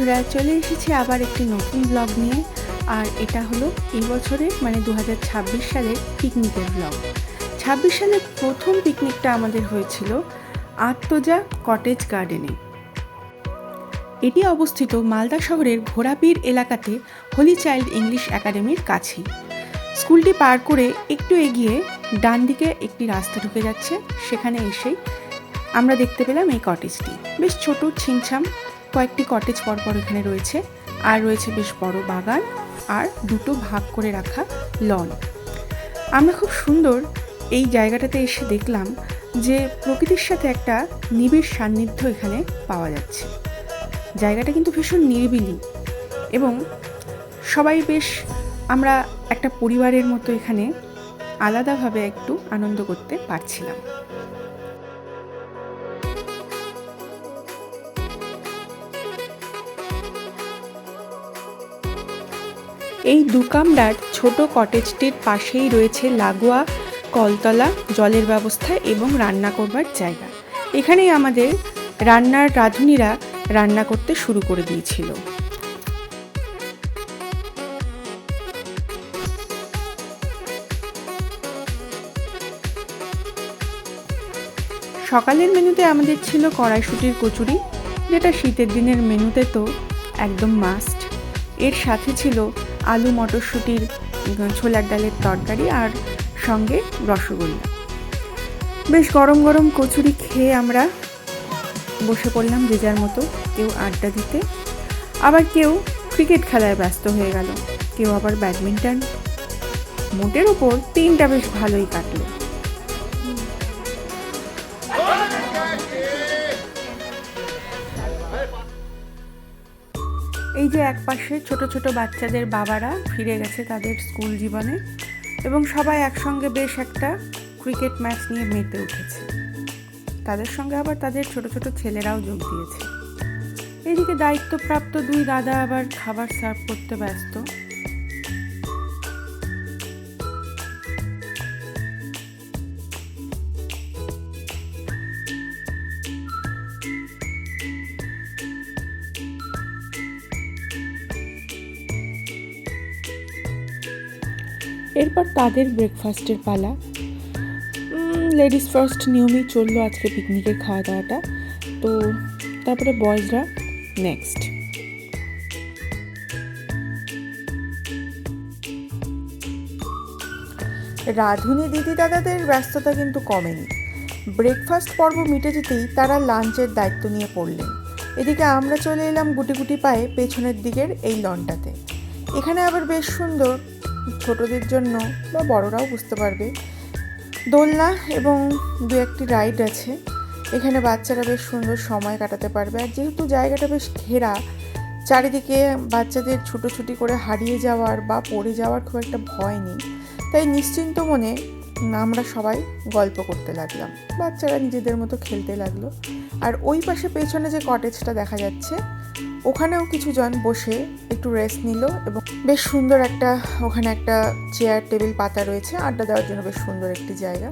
বন্ধুরা, চলে এসেছি আবার একটি নতুন ব্লগ নিয়ে। আর এটা হলো এই বছরের মানে 2026 সালের পিকনিকের ব্লগ। 26 সালের প্রথম পিকনিকটা আমাদের হয়েছিল আত্মজা কটেজ গার্ডেনে। এটি অবস্থিত মালদা শহরের ঘোড়াপীর এলাকাতে হোলি চাইল্ড ইংলিশ একাডেমির কাছেই। স্কুলটি পার করে একটু এগিয়ে ডান দিকে একটি রাস্তা ঢুকে যাচ্ছে, সেখানে এসেই আমরা দেখতে পেলাম এই কটেজটি। বেশ ছোট ছিমছাম কয়েকটি কটেজ পরপর এখানে রয়েছে, আর রয়েছে বেশ বড় বাগান আর দুটো ভাগ করে রাখা লন। আমরা খুব সুন্দর এই জায়গাটাতে এসে দেখলাম যে প্রকৃতির সাথে একটা নিবিড় সান্নিধ্য এখানে পাওয়া যাচ্ছে। জায়গাটা কিন্তু ভীষণ নিরিবিলি এবং সবাই বেশ আমরা একটা পরিবারের মতো এখানে আলাদাভাবে একটু আনন্দ করতে পারছিলাম। এই দু কামরার ছোট কটেজটির পাশেই রয়েছে লাগোয়া কলতলা, জলের ব্যবস্থা এবং রান্না করবার জায়গা। এখানেই আমাদের রান্নার রাঁধুনিরা রান্না করতে শুরু করে দিয়েছিল। সকালের মেনুতে আমাদের ছিল কড়াইশুঁটির কচুরি, যেটা শীতের দিনের মেনুতে তো একদম মাস্ট। এর সাথে ছিল আলু মটরশুঁটির ছোলার ডালের তরকারি আর সঙ্গে রসগোল্লা। বেশ গরম গরম কচুরি খেয়ে আমরা বসে পড়লাম যে যার মতো, কেউ আড্ডা দিতে, আবার কেউ ক্রিকেট খেলায় ব্যস্ত হয়ে গেল, কেউ আবার ব্যাডমিন্টন। মোটের ওপর দিনটা বেশ ভালোই কাটলো। এই যে একপাশে ছোট ছোট বাচ্চাদের বাবারা ফিরে গেছে তাদের স্কুল জীবনে, এবং সবাই একসঙ্গে বেশ একটা ক্রিকেট ম্যাচ নিয়ে মেতে উঠেছে। তাদের সঙ্গে আবার তাদের ছোট ছোট ছেলেরাও যোগ দিয়েছে। এদিকে দায়িত্বপ্রাপ্ত দুই দাদা আবার খাবার সার্ভ করতে ব্যস্ত। এরপর তাদের ব্রেকফাস্টের পালা। লেডিস ফার্স্ট নিয়মেই চললো আজকে পিকনিকের খাওয়া দাওয়াটা, তো তারপরে বয়েজরা নেক্সট। রাঁধুনি দিদি দাদাদের ব্যস্ততা কিন্তু কমেনি। ব্রেকফাস্ট পর্ব মিটে যেতেই তারা লাঞ্চের দায়িত্ব নিয়ে পড়লেন। এদিকে আমরা চলে এলাম গুটি গুটি পায়ে পেছনের দিকের এই লনটাতে। এখানে আবার বেশ সুন্দর ছোটদের জন্য বা বড়রাও বুঝতে পারবে দোলনা এবং দু একটি রাইড আছে। এখানে বাচ্চারা বেশ সুন্দর সময় কাটাতে পারবে। আর যেহেতু জায়গাটা বেশ ঘেরা, চারিদিকে বাচ্চাদের ছুটোছুটি করে হারিয়ে যাওয়ার বা পড়ে যাওয়ার খুব একটা ভয় নেই, তাই নিশ্চিন্ত মনে আমরা সবাই গল্প করতে লাগলাম, বাচ্চারা নিজেদের মতো খেলতে লাগলো। আর ওই পাশে পেছনে যে কটেজটা দেখা যাচ্ছে, ওখানেও কিছুজন বসে একটু রেস্ট নিল এবং বেশ সুন্দর ওখানে একটা চেয়ার টেবিল পাতা রয়েছে আড্ডা দেওয়ার জন্য, বেশ সুন্দর একটি জায়গা।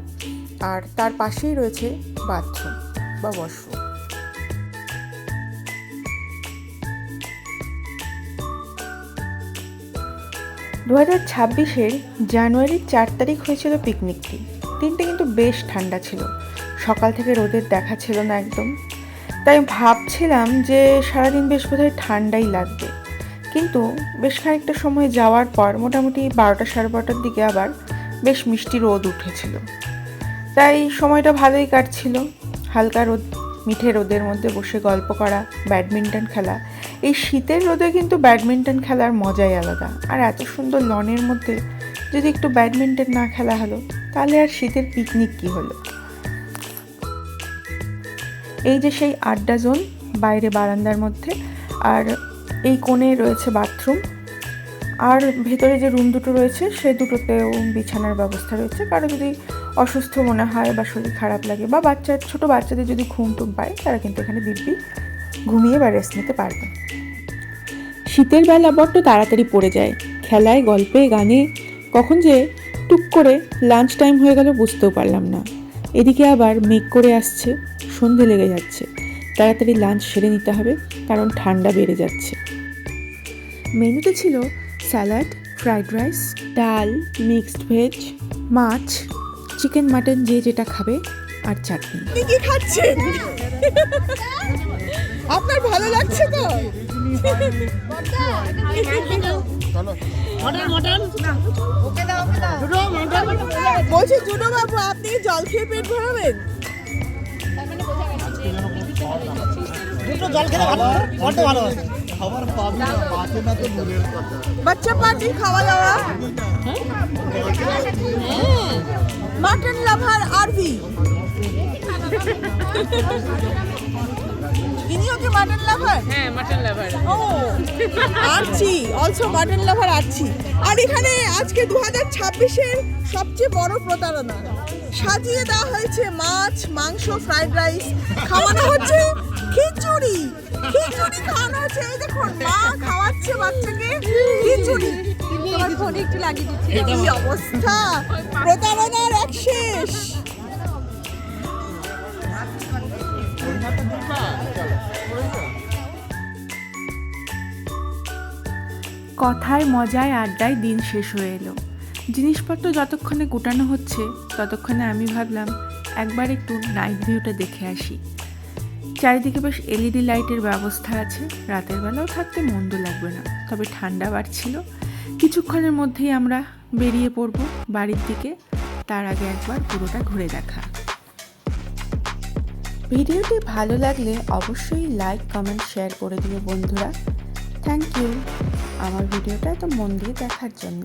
আর তার পাশেই রয়েছে বাথরুম বা ওয়াশরুম। দু 2026-এর জানুয়ারির 4 তারিখ হয়েছিল পিকনিকটি। দিনটা কিন্তু বেশ ঠান্ডা ছিল, সকাল থেকে রোদের দেখা ছিল না একদম। তাই ভাবছিলাম যে সারাদিন বেশ বোধহয় ঠান্ডাই লাগবে, কিন্তু বেশ খানিকটা সময় যাওয়ার পর মোটামুটি 12টা সাড়ে 12টার দিকে আবার বেশ মিষ্টি রোদ উঠেছিল। তাই সময়টা ভালোই কাটছিল। হালকা রোদ, মিঠে রোদের মধ্যে বসে গল্প করা, ব্যাডমিন্টন খেলা। এই শীতের রোদে কিন্তু ব্যাডমিন্টন খেলার মজাই আলাদা। আর এত সুন্দর লনের মধ্যে যদি একটু ব্যাডমিন্টন না খেলা হলো, তাহলে আর শীতের পিকনিক কি হলো। এই যে সেই আড্ডা জোন বাইরে বারান্দার মধ্যে, আর এই কোণে রয়েছে বাথরুম, আর ভেতরে যে রুম দুটো রয়েছে সে দুটোতেও বিছানার ব্যবস্থা রয়েছে। কারো যদি অসুস্থ মনে হয় বা শরীর খারাপ লাগে বা ছোট বাচ্চাদের যদি ঘুম টুম পায়, তারা কিন্তু এখানে দিব্যি ঘুমিয়ে বা রেস্ট নিতে পারবে। শীতের বেলা বড্ড তাড়াতাড়ি পড়ে যায়, খেলায় গল্পে গানে কখন যে টুক করে লাঞ্চ টাইম হয়ে গেল বুঝতেও পারলাম না। এদিকে আবার মেঘ করে আসছে, সন্ধে লেগে যাচ্ছে। তাড়াতাড়ি লাঞ্চ সেরে নিতে হবে, কারণ ঠান্ডা বেড়ে যাচ্ছে। মেনুতে ছিল স্যালাড, ফ্রাইড রাইস, ডাল, মিক্সড ভেজ, মাছ, চিকেন, মাটন, যে যেটা খাবে, আর চাটনি। কি খাচ্ছেন? আপনার ভালো লাগছে তো? বলছি জুটো বাবু, আপনি জল খেয়ে পেট ভরাবেন? দুটো জল খেলে ভালো, বড্ড ভালো হয়। খাবার পাবি না, পাতে না তো দূরের কথা। বাচ্চা পার্টি খাওয়া দাওয়া। মাটন লাভার আরভি, ইনিও কি মাটন লাভার? হ্যাঁ, মাটন লাভার। ও, আরচি অলসো মাটন লাভার আরচি। আর এখানে আজকে 2026-এর সবচেয়ে বড় প্রতারণা, সাজিয়ে দেওয়া হয়েছে মাছ, মাংস, ফ্রাইড রাইস, খাওয়ানো হচ্ছে খিচুড়ি। খিচুড়ি খাওয়ানো হচ্ছে, এই দেখুন মা খাওয়াচ্ছে বাচ্চাকে খিচুড়ি। তোমার ফোনে একটু লাগিয়ে দিচ্ছি। কি অবস্থা, প্রতারণার এক শেষ। কথায় মজায় আড্ডায় দিন শেষ হয়ে এলো। জিনিসপত্র যতক্ষণে গোটানো হচ্ছে ততক্ষণে আমি ভাবলাম একবার একটু নাইট ভিউটা দেখে আসি। চারিদিকে বেশ এলইডি লাইটের ব্যবস্থা আছে, রাতের বেলাও থাকতে মন্দ লাগবে না। তবে ঠান্ডা বাড়ছিল, কিছুক্ষণের মধ্যেই আমরা বেরিয়ে পড়ব বাড়ির দিকে। তার আগে একবার পুরোটা ঘুরে দেখা। ভিডিওটি ভালো লাগলে অবশ্যই লাইক, কমেন্ট, শেয়ার করে দিও বন্ধুরা। থ্যাংক ইউ আমার ভিডিওটা এত মন দিয়ে দেখার জন্য।